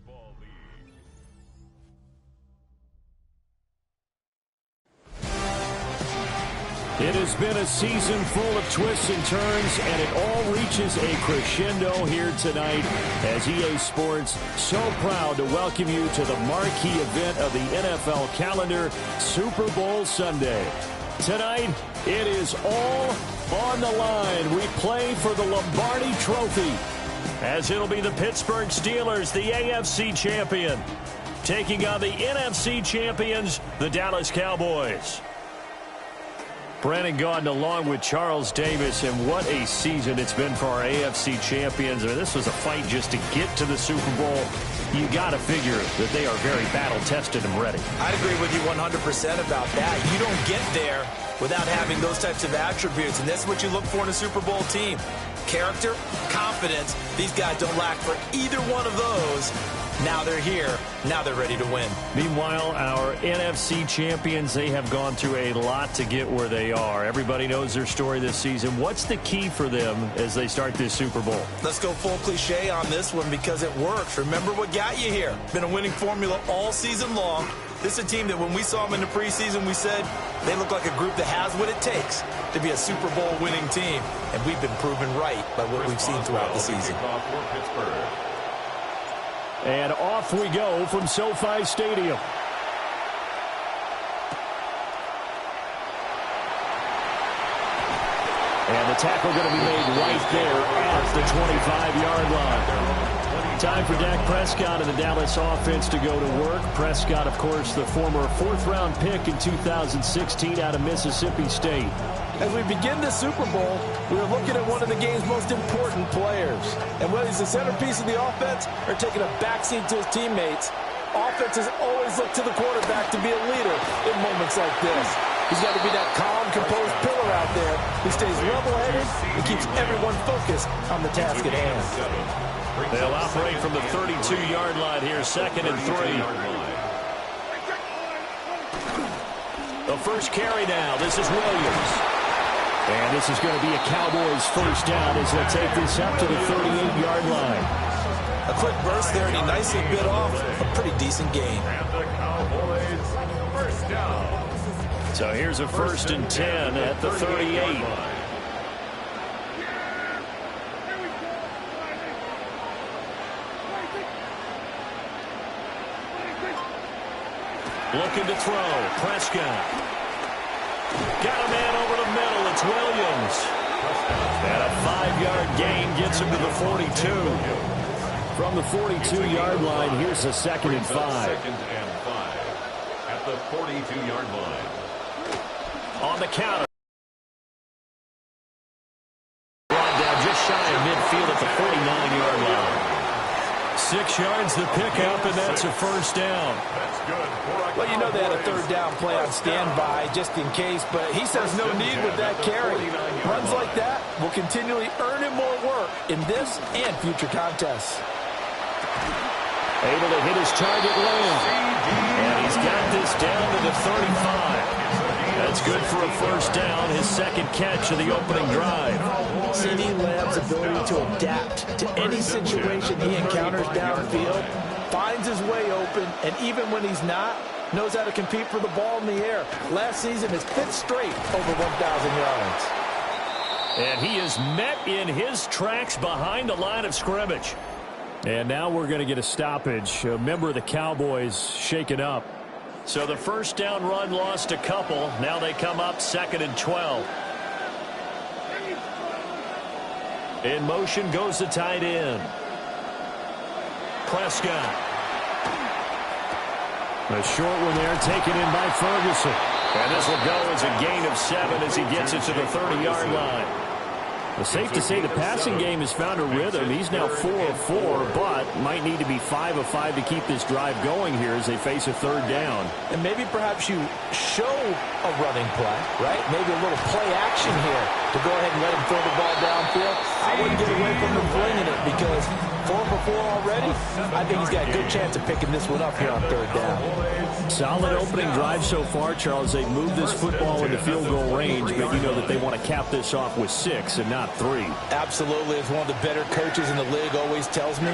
Football League. It has been a season full of twists and turns, and it all reaches a crescendo here tonight as EA Sports so proud to welcome you to the marquee event of the NFL calendar, Super Bowl Sunday. Tonight, it is all on the line. We play for the Lombardi Trophy, as it'll be the Pittsburgh Steelers, the AFC champion, taking on the NFC champions, the Dallas Cowboys. Brandon Gaudin along with Charles Davis, and what a season it's been for our AFC champions. I mean, this was a fight just to get to the Super Bowl. You got to figure that they are very battle-tested and ready. I'd agree with you 100% about that. You don't get there without having those types of attributes, and that's what you look for in a Super Bowl team. Character, confidence. These guys don't lack for either one of those. Now they're here. Now they're ready to win. Meanwhile, our NFC champions, they have gone through a lot to get where they are. Everybody knows their story this season. What's the key for them as they start this Super Bowl? Let's go full cliche on this one because it works. Remember what got you here. Been a winning formula all season long. This is a team that when we saw them in the preseason, we said they look like a group that has what it takes to be a Super Bowl winning team. And we've been proven right by what we've seen throughout the season. And off we go from SoFi Stadium. And the tackle going to be made right there at the 25-yard line. Time for Dak Prescott and the Dallas offense to go to work. Prescott, of course, the former fourth-round pick in 2016 out of Mississippi State. As we begin the Super Bowl, we are looking at one of the game's most important players. And whether he's the centerpiece of the offense or taking a backseat to his teammates, offenses always look to the quarterback to be a leader in moments like this. He's got to be that calm, composed pillar out there who stays level-headed and keeps everyone focused on the task at hand. They'll operate from the 32-yard line here, 2nd and 3. The first carry now. This is Williams. And this is going to be a Cowboys first down as they'll take this up to the 38-yard line. A quick burst there, and he nicely bit off a pretty decent gain. And the Cowboys first down. So here's a 1st and 10 at the 38. Looking to throw. Prescott. Got a man over the middle. It's Williams. And a 5-yard gain gets him to the 42. From the 42-yard line, here's a 2nd and 5. 2nd and 5 at the 42-yard line. On the counter. Brought down just shy of midfield at the 49-yard line. 6 yards the pickup, and that's a first down. That's good. Well, you know they had a third down play on standby just in case, but he says no need with that carry. Runs like that will continually earn him more work in this and future contests. Able to hit his target lane. And he's got this down to the 35. That's good for a first down, his 2nd catch of the opening drive. CD Lamb's ability to adapt to any situation he encounters downfield, finds his way open, and even when he's not, knows how to compete for the ball in the air. Last season is 5th straight over 1,000 yards. And he is met in his tracks behind the line of scrimmage. And now we're going to get a stoppage. A member of the Cowboys shaken up. So the first down run lost a couple. Now they come up 2nd and 12. In motion goes the tight end. Prescott. A short one there taken in by Ferguson. And this will go as a gain of 7 as he gets it to the 30-yard line. Well, safe to say the passing game has found a rhythm. He's now 4 of 4, but might need to be 5 of 5 to keep this drive going here as they face a third down. And maybe perhaps you show a running play, right? Maybe a little play action here to go ahead and let him throw the ball downfield. I wouldn't get away from him flinging it because 4 for 4 already. I think he's got a good chance of picking this one up here on third down. Solid opening drive so far, Charles. They've moved this football into field goal range, but you know that they want to cap this off with 6 and not 3. Absolutely. As one of the better coaches in the league always tells me,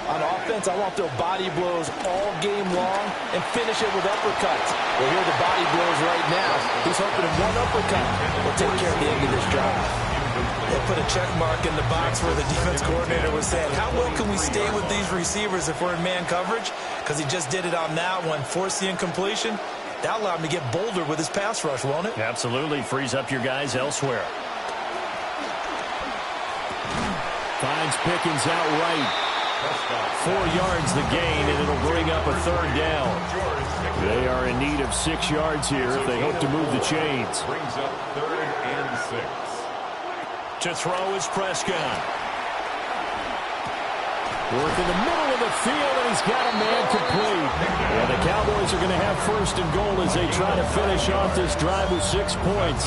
On offense, I want their body blows all game long and finish it with uppercuts. Well, here are the body blows right now. He's hoping one uppercut will take care of the end of this drive. They put a check mark in the box where the defense coordinator was saying, how well can we stay with these receivers if we're in man coverage? Because he just did it on that one, forced the incompletion. That allowed him to get bolder with his pass rush, won't it? Absolutely. Frees up your guys elsewhere. Finds Pickens out right. 4 yards the gain, and it'll bring up a third down. They are in need of 6 yards here if they hope to move the chains. Brings up 3rd and 6. To throw is Prescott. Work in the middle of the field, and he's got a man complete. And the Cowboys are going to have 1st and goal as they try to finish off this drive with 6 points.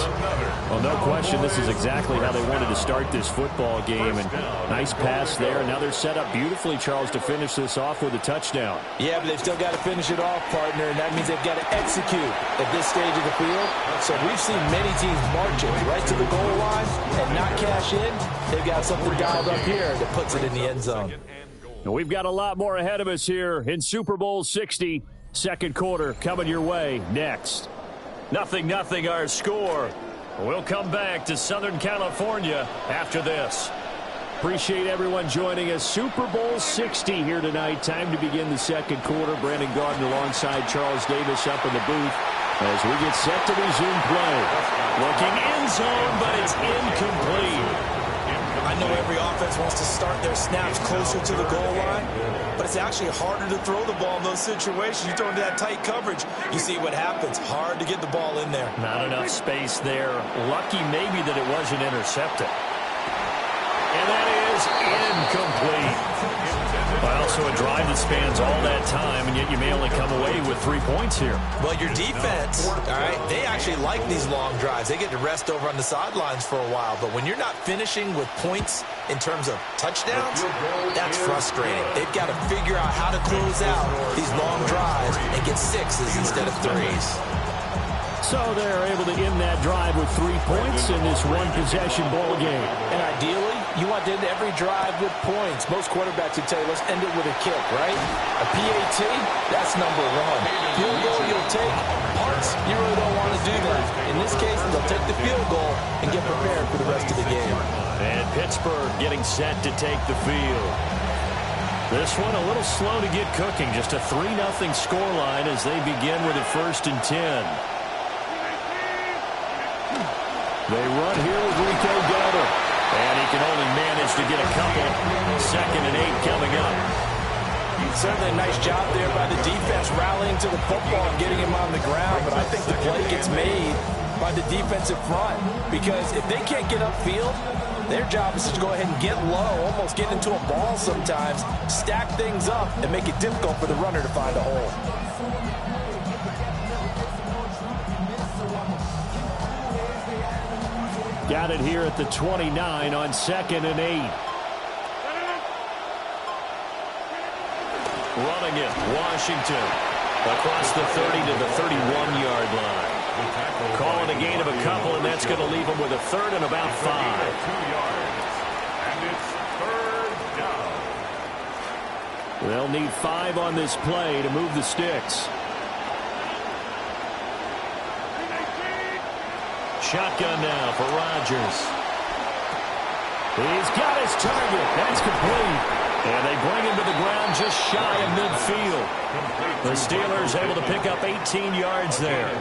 Well, no question, this is exactly how they wanted to start this football game. And nice pass there. Now they're set up beautifully, Charles, to finish this off with a touchdown. Yeah, but they've still got to finish it off, partner, and that means they've got to execute at this stage of the field. So we've seen many teams marching right to the goal line and not cash in. They've got something dialed up here that puts it in the end zone. And we've got a lot more ahead of us here in Super Bowl 60. Second quarter coming your way next. 0-0 our score. We'll come back to Southern California after this. Appreciate everyone joining us. Super Bowl 60 here tonight. Time to begin the second quarter. Brandon Gardner alongside Charles Davis up in the booth as we get set to resume play. Looking end zone, but it's incomplete. I know every offense wants to start their snaps closer to the goal line, but it's actually harder to throw the ball in those situations. You throw into that tight coverage, you see what happens. Hard to get the ball in there. Not enough space there. Lucky maybe that it wasn't intercepted. And that is incomplete. Well, so a drive that spans all that time, and yet you may only come away with 3 points here. Well, your defense, all right, they actually like these long drives. They get to rest over on the sidelines for a while. But when you're not finishing with points in terms of touchdowns, that's frustrating. They've got to figure out how to close out these long drives and get 6s instead of 3s. So they're able to end that drive with 3 points in this one-possession ball game. And ideally, you want to end every drive with points. Most quarterbacks would tell you, let's end it with a kick, right? A PAT, that's number 1. Field goal you'll take, punts, you really don't want to do that. In this case, they'll take the field goal and get prepared for the rest of the game. And Pittsburgh getting set to take the field. This one a little slow to get cooking. Just a 3-0 scoreline as they begin with a 1st and 10. They run here with Rico Dowdle. And he can only manage to get a couple. 2nd and 8 coming up. Certainly a nice job there by the defense rallying to the football and getting him on the ground. But I think the play gets made by the defensive front. Because if they can't get upfield, their job is to go ahead and get low, almost get into a ball sometimes, stack things up, and make it difficult for the runner to find a hole. Got it here at the 29 on 2nd and 8. Running it, Washington. Across the 30 to the 31-yard line. Call it a gain of a couple, and that's going to leave them with a 3rd and about 5. 2 yards. And it's 3rd down. They'll need 5 on this play to move the sticks. Shotgun now for Rodgers. He's got his target. That's complete. And they bring him to the ground just shy of midfield. The Steelers able to pick up 18 yards there.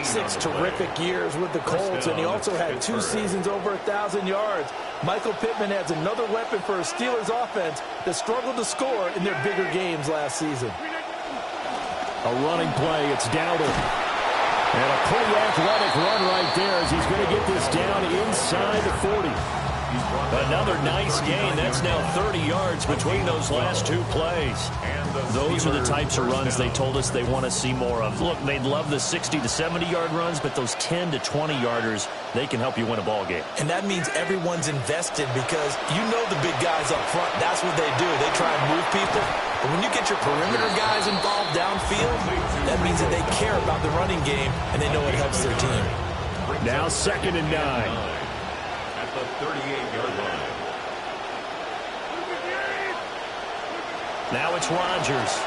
6 terrific years with the Colts, and he also had 2 seasons over 1,000 yards. Michael Pittman has another weapon for a Steelers offense that struggled to score in their bigger games last season. A running play. It's Dowdle. And a pretty athletic run right there as he's going to get this down inside the 40. Another nice gain. That's now 30 yards between those last 2 plays. Those are the types of runs they told us they want to see more of. Look, they'd love the 60 to 70-yard runs, but those 10 to 20-yarders, they can help you win a ball game. And that means everyone's invested because you know the big guys up front, that's what they do. They try and move people. But when you get your perimeter guys involved downfield, that means that they care about the running game and they know it helps their team. Now 2nd and 9. At the 38-yard line. Now it's Rodgers.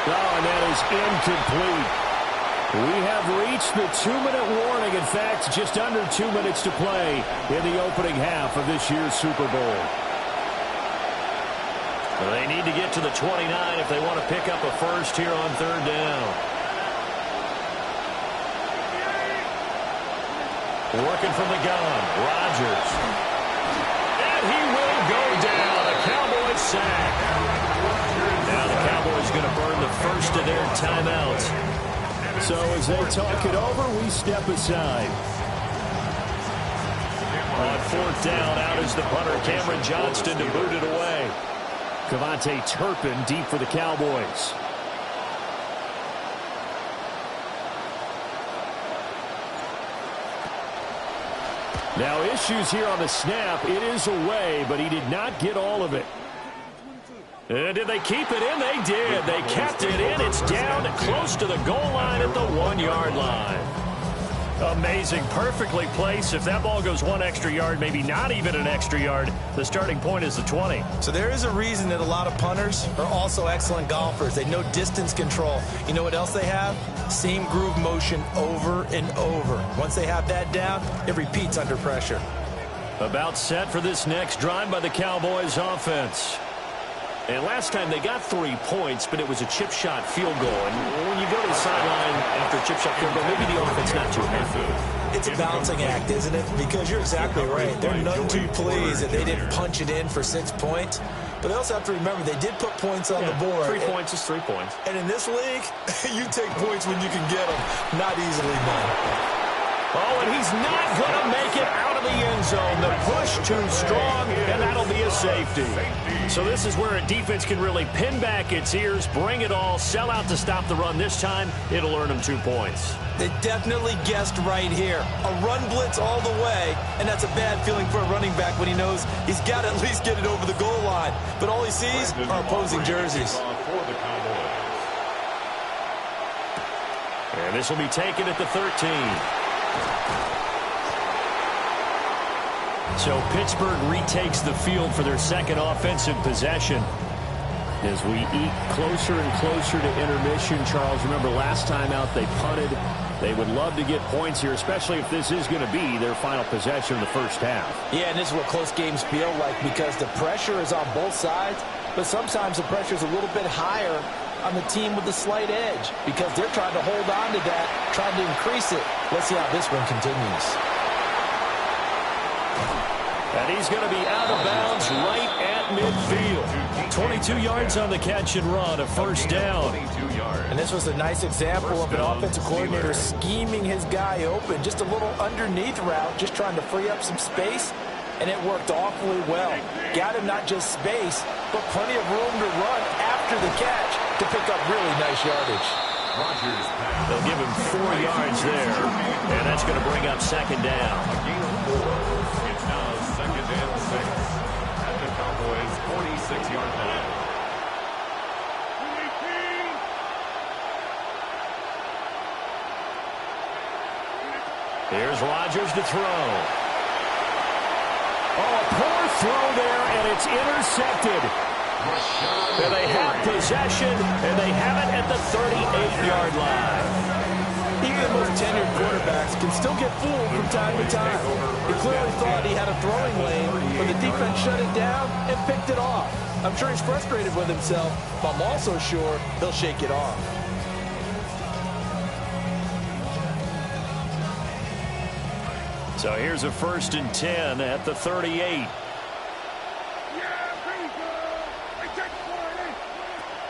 Oh, and that is incomplete. We have reached the 2-minute warning. In fact, just under 2 minutes to play in the opening half of this year's Super Bowl. They need to get to the 29 if they want to pick up a first here on third down. Working from the gun, Rodgers. And he will go down. A Cowboys sack. Now the Cowboys going to burn the first of their timeouts. So as they talk it over, we step aside. On fourth down, out is the punter, Cameron Johnston, to boot it away. Kevontae Turpin deep for the Cowboys. Now issues here on the snap. It is away, but he did not get all of it. And did they keep it in? They did. They kept it in. It's down close to the goal line at the 1-yard line. Amazing. Perfectly placed. If that ball goes 1 extra yard, maybe not even an extra yard, the starting point is the 20. So there is a reason that a lot of punters are also excellent golfers. They know distance control. You know what else they have? Same groove motion over and over. Once they have that down, it repeats under pressure. About set for this next drive by the Cowboys offense. And last time they got 3 points, but it was a chip shot field goal. And when you go to the sideline after a chip shot field goal, maybe the offense not too happy. It's a balancing act, isn't it? Because you're exactly right. They're none too pleased that they didn't punch it in for 6 points. But they also have to remember they did put points on the board. 3 points is 3 points. And in this league, you take points when you can get them. Not easily done. Oh, and he's not going to make it out of the end zone. The push too strong, and that'll be a safety. So this is where a defense can really pin back its ears, bring it all, sell out to stop the run. This time, it'll earn them 2 points. They definitely guessed right here. A run blitz all the way, and that's a bad feeling for a running back when he knows he's got to at least get it over the goal line. But all he sees are opposing jerseys. And this will be taken at the 13. So Pittsburgh retakes the field for their second offensive possession. As we eat closer and closer to intermission, Charles, remember last time out they punted. They would love to get points here, especially if this is going to be their final possession of the first half. Yeah, and this is what close games feel like because the pressure is on both sides, but sometimes the pressure is a little bit higher on the team with the slight edge because they're trying to hold on to that, trying to increase it. Let's see how this one continues. And he's going to be out of bounds right at midfield. 22 yards on the catch and run, a first down. And this was a nice example of an offensive coordinator scheming his guy open. Just a little underneath route, just trying to free up some space, and it worked awfully well. Got him not just space, but plenty of room to run after the catch to pick up really nice yardage. They'll give him 4 yards there, and that's going to bring up second down. It's now second and 6 at the Cowboys' 46-yard line. Here's Rodgers to throw. Oh, a poor throw there, and it's intercepted. And they have possession, and they have it at the 38-yard line. Even the most tenured quarterbacks can still get fooled from time to time. He clearly thought he had a throwing lane, but the defense shut it down and picked it off. I'm sure he's frustrated with himself, but I'm also sure he'll shake it off. So here's a 1st and 10 at the 38.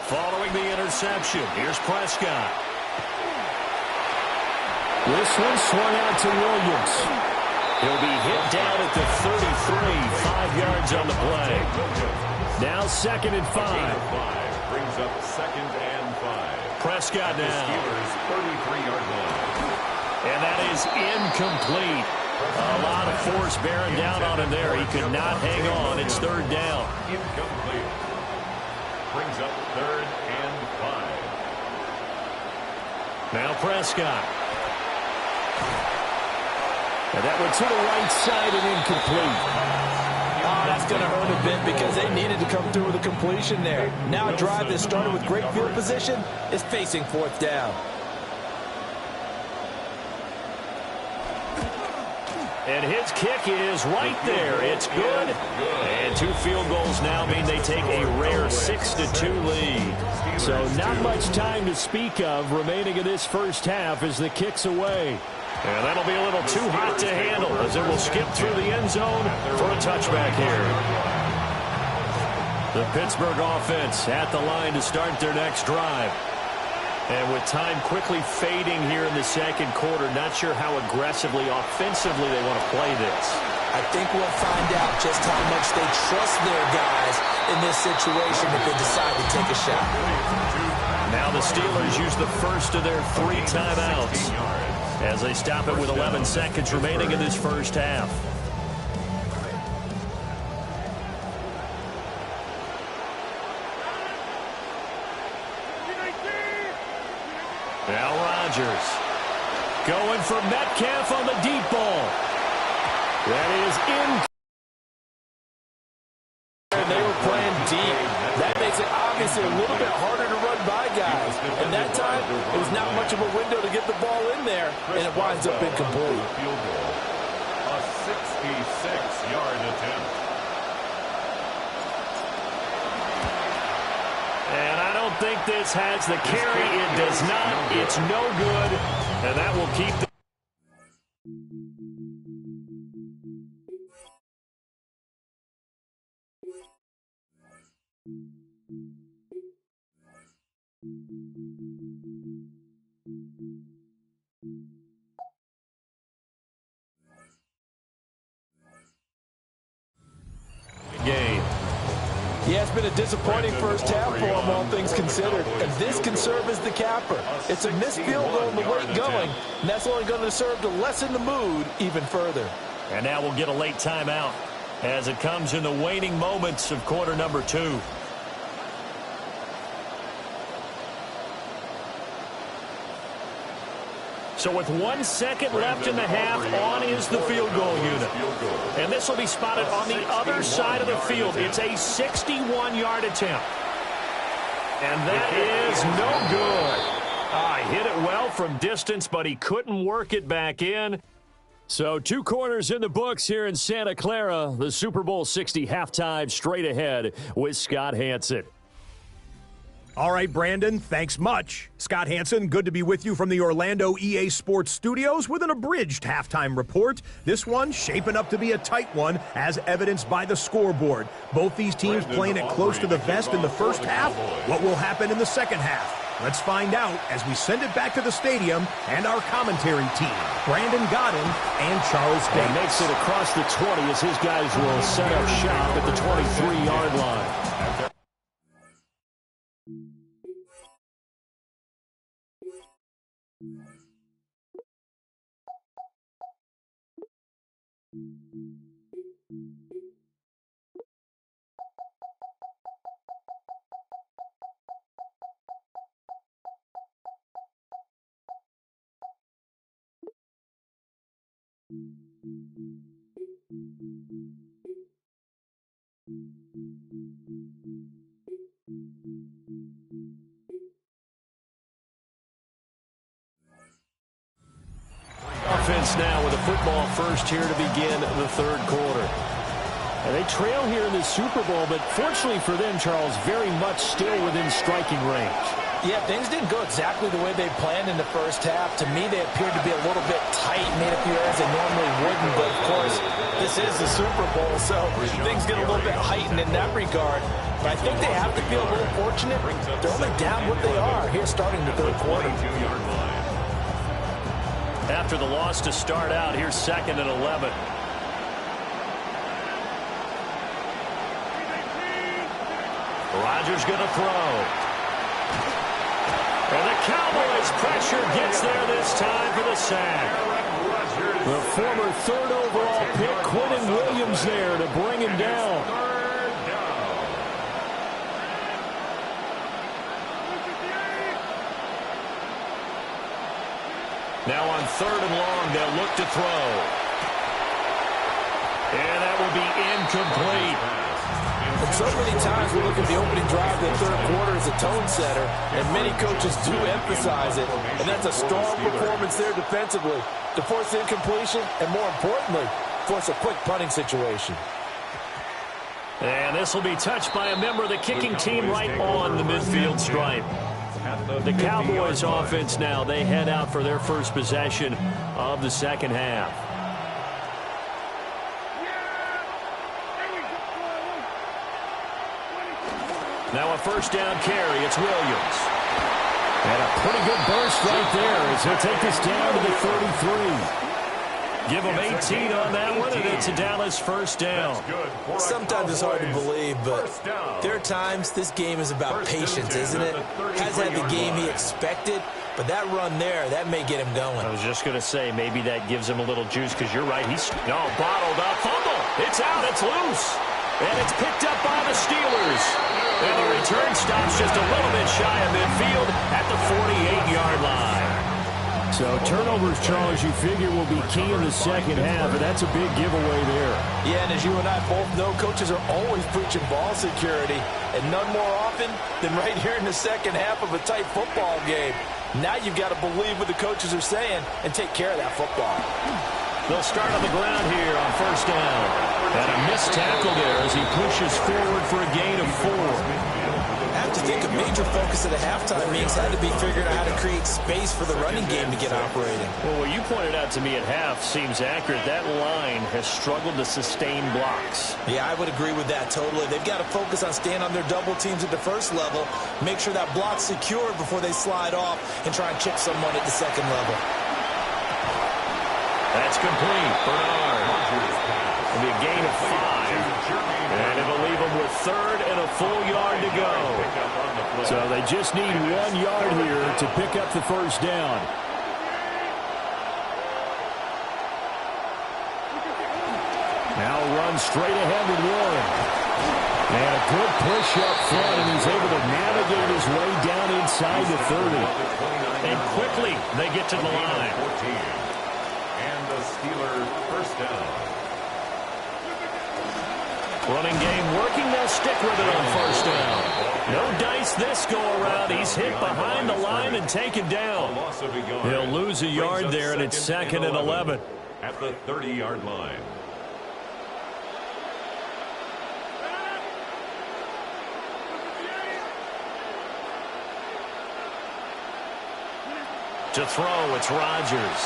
Following the interception, here's Prescott. This one swung out to Williams. He'll be hit down at the 33, 5 yards on the play. Now 2nd and 5. Brings up 2nd and 5. Prescott now. Steelers' 33-yard line. And that is incomplete. A lot of force bearing down on him there. He could not hang on. It's 3rd down. Incomplete. Brings up 3rd and 5. Now Prescott. And that one to the right side and incomplete. that's going to hurt a bit because they needed to come through with a completion there. Now a drive that started with great field position is facing fourth down. And his kick is right there. It's good. And 2 field goals now mean they take a rare 6-2 lead. So not much time to speak of remaining in this first half as the kick's away. And that'll be a little too hot to handle as it will skip through the end zone for a touchback here. The Pittsburgh offense at the line to start their next drive. And with time quickly fading here in the second quarter, not sure how aggressively, offensively they want to play this. I think we'll find out just how much they trust their guys in this situation if they decide to take a shot. Now the Steelers use the first of their 3 timeouts as they stop it with 11 seconds remaining in this first half. Now Rodgers going for Metcalf on the deep ball. That is in. And they were playing deep. That makes it obviously a little bit harder to run by guys. And that time, it was not much of a window to get the ball in there, and it winds up incomplete. Field goal. A 66-yard attempt. And I don't think this has the carry. It does not. It's no good. And that will keep the... game. Yeah, it's been a disappointing first half for them, all things considered. And this can serve as the capper. It's a missed field goal in the late going, and that's only going to serve to lessen the mood even further. And now we'll get a late timeout as it comes in the waning moments of quarter number 2. So with 1 second left in the half, on is the field goal unit. And this will be spotted on the other side of the field. It's a 61-yard attempt. And that is no good. He hit it well from distance, but he couldn't work it back in. So 2 corners in the books here in Santa Clara. The Super Bowl 60 halftime straight ahead with Scott Hanson. All right, Brandon, thanks much. Scott Hanson, good to be with you from the Orlando EA Sports Studios with an abridged halftime report. This one shaping up to be a tight one, as evidenced by the scoreboard. Both these teams playing it close to the vest in the first half. What will happen in the second half? Let's find out as we send it back to the stadium and our commentary team, Brandon Godden and Charles Davis. He makes it across the 20 as his guys will set up shop at the 23-yard line. Offense now with a football first here to begin the third quarter. And they trail here in the Super Bowl, but fortunately for them, Charles, very much still within striking range. Yeah, things didn't go exactly the way they planned in the first half. To me, they appeared to be a little bit tight, made a few errors they normally wouldn't. But, of course, this is the Super Bowl, so things get a little bit heightened in that regard. But I think they have to feel a little fortunate. They're only down what they are here starting the third quarter. After the loss to start out, here's 2nd and 11. Rodgers going to throw. And the Cowboys' pressure gets there this time for the sack. The former 3rd overall pick, Quentin Williams, there to bring him down. Now on 3rd and long, they'll look to throw. And that will be incomplete. And so many times we look at the opening drive of the third quarter as a tone setter, and many coaches do emphasize it. And that's a strong performance there defensively to force the incompletion and, more importantly, force a quick punting situation. And this will be touched by a member of the kicking team right on the midfield stripe. The Cowboys offense now, they head out for their first possession of the second half. Now a first down carry, it's Williams. And a pretty good burst right there as he'll take this down to the 33. Give him 18 on that one, and it's a Dallas first down. Sometimes it's hard to believe, but there are times this game is about patience, isn't it? Hasn't had the game he expected, but that run there, that may get him going. I was just going to say, maybe that gives him a little juice, because you're right. He's bottled up. Fumble. It's out. It's loose. And it's picked up by the Steelers. And the return stops just a little bit shy of midfield at the 48-yard line. So turnovers, Charles, you figure will be key in the second half, and that's a big giveaway there. Yeah, and as you and I both know, coaches are always preaching ball security, and none more often than right here in the second half of a tight football game. Now you've got to believe what the coaches are saying and take care of that football. They'll start on the ground here on first down. And a missed tackle there as he pushes forward for a gain of 4. I have to think a major focus of the halftime meetings had to be figuring out how to create space for the running game to get operating. Well, what you pointed out to me at half seems accurate. That line has struggled to sustain blocks. Yeah, I would agree with that totally. They've got to focus on staying on their double teams at the first level, make sure that block's secured before they slide off and try and chip someone at the second level. That's complete. Bernard. It'll be a gain of 5. And it'll leave them with third and a full yard to go. So they just need 1 yard here to pick up the first down. Now run straight ahead with Warren. And a good push up front, and he's able to navigate his way down inside the 30. And quickly they get to the line. And the Steelers first down. Running game working. They'll stick with it on first down. No dice this go-around. He's hit behind the line and taken down. He'll lose a yard there, and it's 2nd and 11. At the 30-yard line. To throw, it's Rodgers.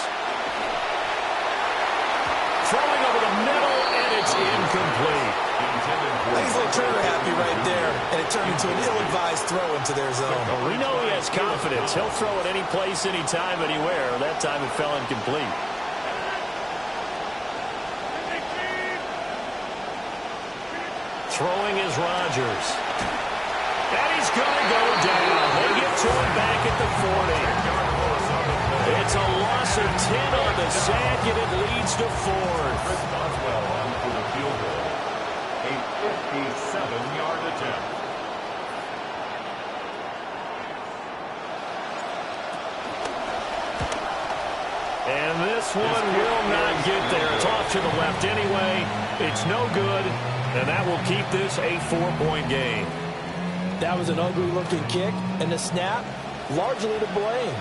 Throwing over the middle, and it's incomplete. He's a little trigger happy right there, and it turned into an ill-advised throw into their zone. Well, we know he has confidence. He'll throw it any place, anytime, anywhere. That time it fell incomplete. Throwing is Rodgers. And he's going to go down. They get to him back at the 40. It's a loss of 10 on the sack, and it leads to 4th. Chris Boswell on for the field goal. A 57-yard attempt. And this one will not get there. It's off to the left anyway. It's no good, and that will keep this a 4-point game. That was an ugly-looking kick, and the snap, largely to blame.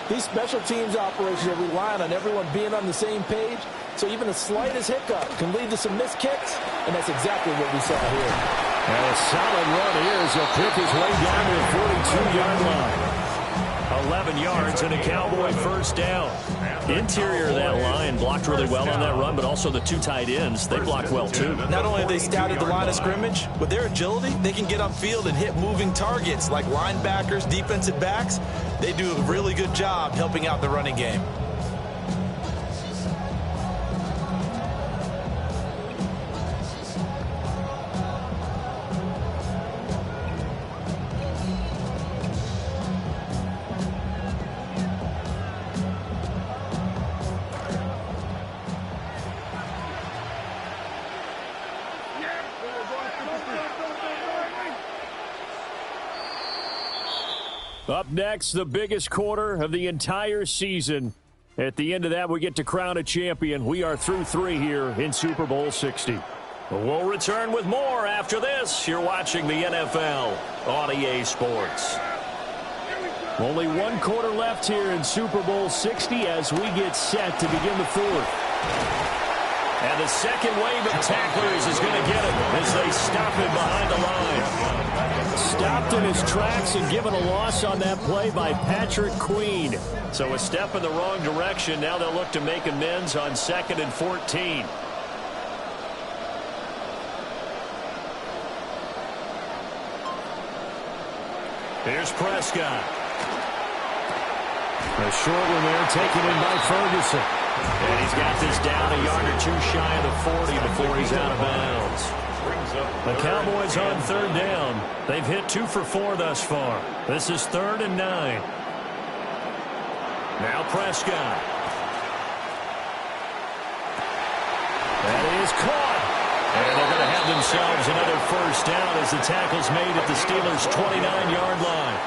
These special teams operations are relying on everyone being on the same page, so even the slightest hiccup can lead to some missed kicks, and that's exactly what we saw here. And a solid run here as he'll pick his way down to the 42-yard line. 11 yards and a Cowboy first down. Interior of that line blocked really well on that run, but also the 2 tight ends, they blocked well too. Not only have they scouted the line of scrimmage, with their agility, they can get upfield and hit moving targets like linebackers, defensive backs. They do a really good job helping out the running game. Up next, the biggest quarter of the entire season. At the end of that, we get to crown a champion. We are through 3 here in Super Bowl 60. We'll return with more after this. You're watching the NFL on EA Sports. Only one quarter left here in Super Bowl 60 as we get set to begin the fourth. And the second wave of tacklers is going to get him as they stop him behind the line. Stopped in his tracks and given a loss on that play by Patrick Queen. So a step in the wrong direction. Now they'll look to make amends on 2nd and 14. Here's Prescott. A short one there taken in by Ferguson. And he's got this down a yard or two shy of the 40 before he's out of bounds. The Cowboys on 3rd down. They've hit 2 for 4 thus far. This is 3rd and 9. Now Prescott. That is caught. And they're going to have themselves another first down as the tackle's made at the Steelers' 29-yard line.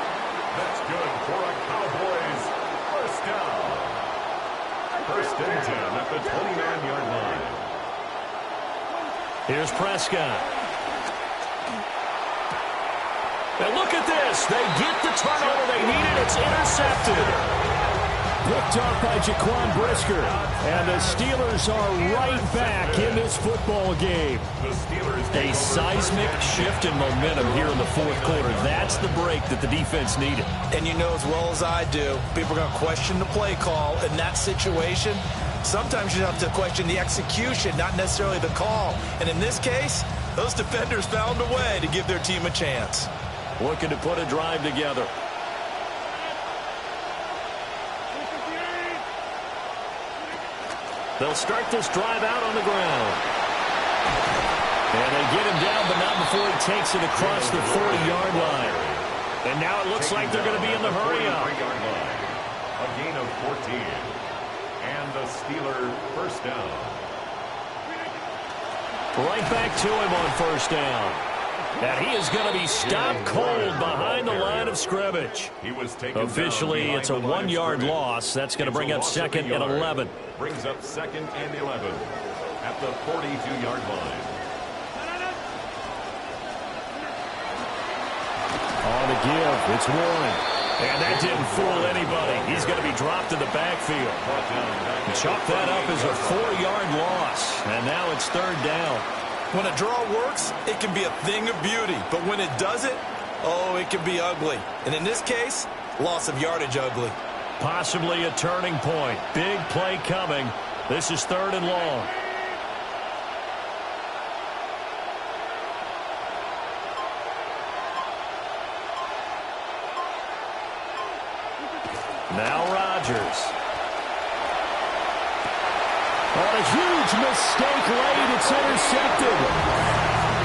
That's good for a Cowboys first down. 1st and 10 at the 29-yard line. Here's Prescott. And look at this. They get the turnover they needed. It's intercepted. Picked off by Jaquan Brisker. And the Steelers are right back in this football game. A seismic shift in momentum here in the 4th quarter. That's the break that the defense needed. And you know as well as I do, people are going to question the play call in that situation. Sometimes you have to question the execution, not necessarily the call. And in this case, those defenders found a way to give their team a chance. Looking to put a drive together. They'll start this drive out on the ground. And they get him down, but not before he takes it across the 40-yard line. And now it looks like they're going to be in the hurry-up. A gain of 14. And the Steeler first down. Right back to him on 1st down. And he is going to be stopped cold behind the line of scrimmage. Officially, it's a 1-yard loss. That's going to bring up 2nd and 11. Brings up 2nd and 11 at the 42-yard line. On the give, it's Warren. And that didn't fool anybody. He's going to be dropped in the backfield. Chalk that up as a 4-yard loss. And now it's 3rd down. When a draw works, it can be a thing of beauty. But when it doesn't, oh, it can be ugly. And in this case, loss of yardage ugly. Possibly a turning point. Big play coming. This is 3rd and long. Now Rodgers. On a huge mistake late, it's intercepted.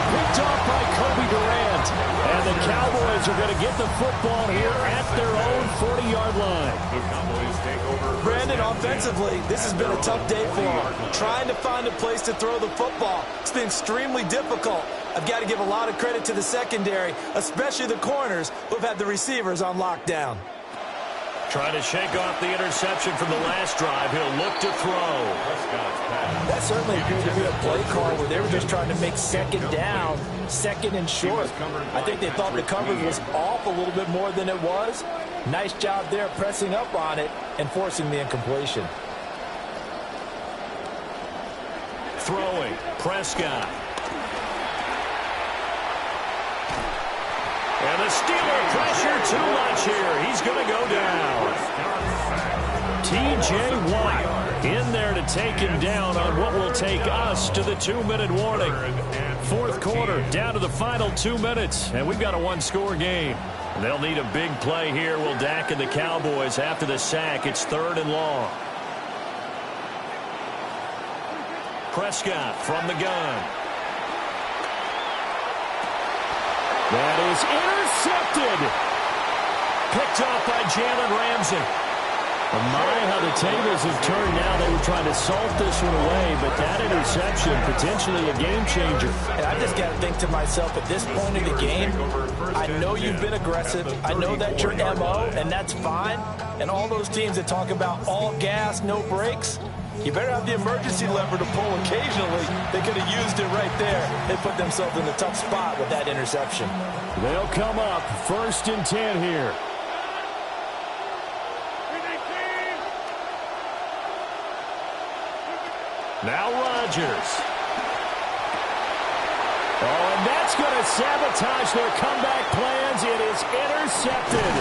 Picked off by Kobe Durant. And the Cowboys are going to get the football here at their own 40-yard line. The Cowboys take over. Brandon, offensively, this has been a tough day for them. Trying to find a place to throw the football. It's been extremely difficult. I've got to give a lot of credit to the secondary, especially the corners who have had the receivers on lockdown. Trying to shake off the interception from the last drive. He'll look to throw. That certainly appeared to be a play call where they were just trying to make 2nd down, 2nd and short. I think they thought the coverage was off a little bit more than it was. Nice job there pressing up on it and forcing the incompletion. Throwing, Prescott. And the Steeler pressure too much here. He's going to go down. T.J. Watt in there to take him down on what will take us to the 2-minute warning. 4th quarter, down to the final 2 minutes, and we've got a 1-score game. They'll need a big play here. Will Dak and the Cowboys after the sack. It's 3rd and long. Prescott from the gun. That is intercepted. Picked off by Jalen Ramsey. My, how the tables have turned now. They were trying to salt this one away, but that interception, potentially a game changer. And I just got to think to myself, at this point in the game, I know you've been aggressive. I know that's your MO, and that's fine. And all those teams that talk about all gas, no brakes, You better have the emergency lever to pull occasionally. They could have used it right there. They put themselves in a tough spot with that interception. They'll come up 1st and 10 here. Now Rodgers. Oh, and that's going to sabotage their comeback plans. It is intercepted.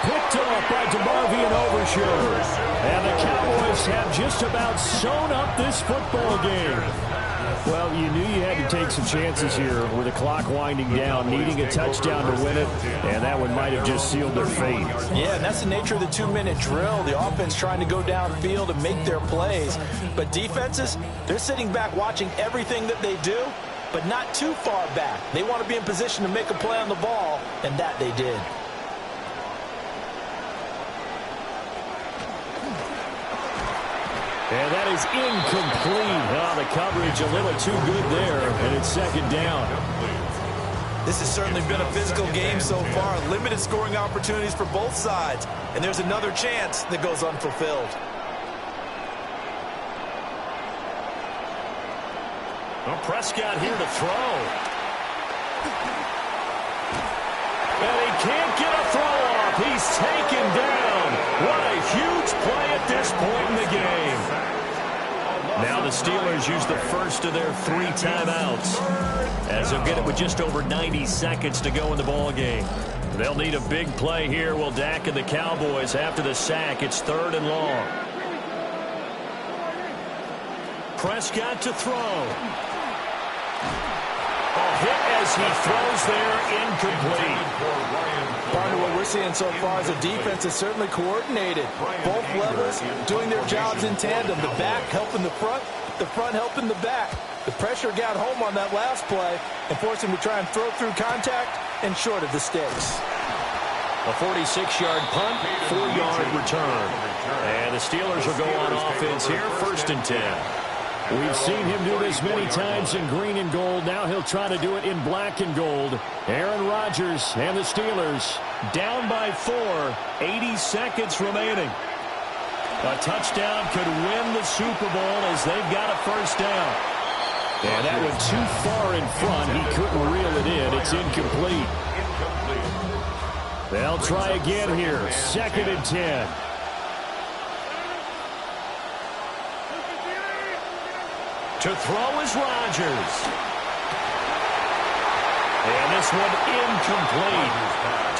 Picked off by DeMarvion Overshown. And the Cowboys have just about sewn up this football game. Well, you knew you had to take some chances here with the clock winding down, needing a touchdown to win it, and that one might have just sealed their fate. Yeah, and that's the nature of the 2-minute drill. The offense trying to go downfield and make their plays. But defenses, they're sitting back watching everything that they do, but not too far back. They want to be in position to make a play on the ball, and that they did. And that is incomplete. Oh, the coverage a little too good there, and it's 2nd down. This has certainly been a physical game so far. Limited scoring opportunities for both sides. And there's another chance that goes unfulfilled. Well, Prescott here to throw. And he can't get a throw off. He's taken down. What a huge play at this point in the game. Now the Steelers use the first of their 3 timeouts, as they'll get it with just over 90 seconds to go in the ball game. They'll need a big play here. Will Dak and the Cowboys after the sack. It's 3rd and long. Prescott to throw. A hit as he throws there, incomplete. Part of what we're seeing so far is the defense is certainly coordinated. Both levels doing their jobs in tandem. The back helping the front helping the back. The pressure got home on that last play and forced him to try and throw through contact and short of the sticks. A 46-yard punt, 4-yard return. And the Steelers will go on offense here, 1st and 10. We've seen him do this many times in green and gold. Now he'll try to do it in black and gold. Aaron Rodgers and the Steelers down by 4, 80 seconds remaining. A touchdown could win the Super Bowl as they've got a 1st down. And that went too far in front. He couldn't reel it in. It's incomplete. They'll try again here. 2nd and 10. To throw is Rodgers. And this one incomplete.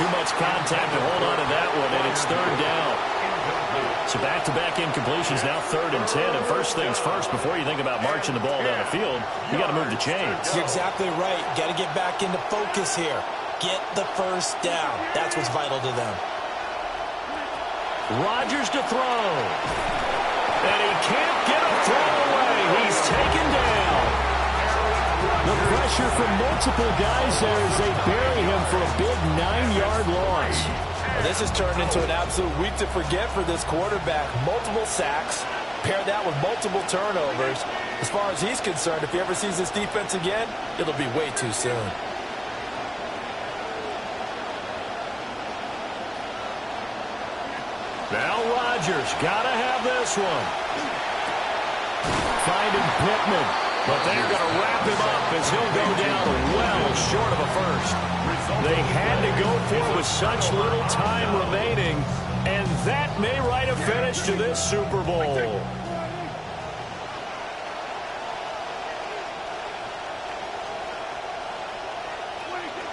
Too much contact to hold on to that one, and it's 3rd down. So back-to-back incompletions, now 3rd and 10. And first things first, before you think about marching the ball down the field, you got to move the chains. You're exactly right. Got to get back into focus here. Get the 1st down. That's what's vital to them. Rodgers to throw. And he can't get a throw away. He's taken down. The pressure from multiple guys there as they bury him for a big 9-yard loss. Well, this has turned into an absolute week to forget for this quarterback. Multiple sacks. Pair that with multiple turnovers. As far as he's concerned, if he ever sees this defense again, it'll be way too soon. Now Rodgers, gotta have this one. Finding Pittman, but they're gonna wrap him up as he'll go down well short of a 1st. They had to go for it with such little time remaining, and that may write a finish to this Super Bowl.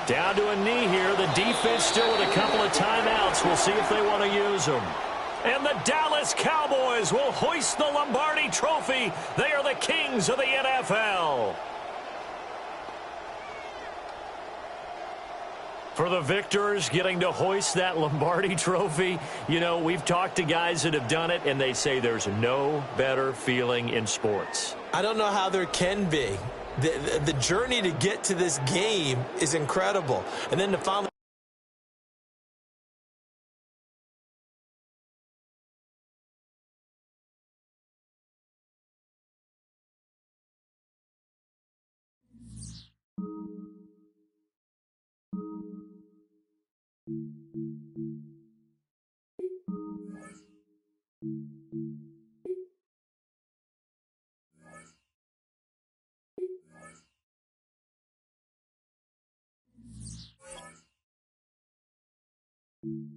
Down to a knee here. The defense still with a couple of timeouts. We'll see if they want to use them. And the Dallas Cowboys will hoist the Lombardi Trophy. They are the kings of the NFL. For the victors getting to hoist that Lombardi Trophy, you know, we've talked to guys that have done it, and they say there's no better feeling in sports. I don't know how there can be. The journey to get to this game is incredible. And then to finally you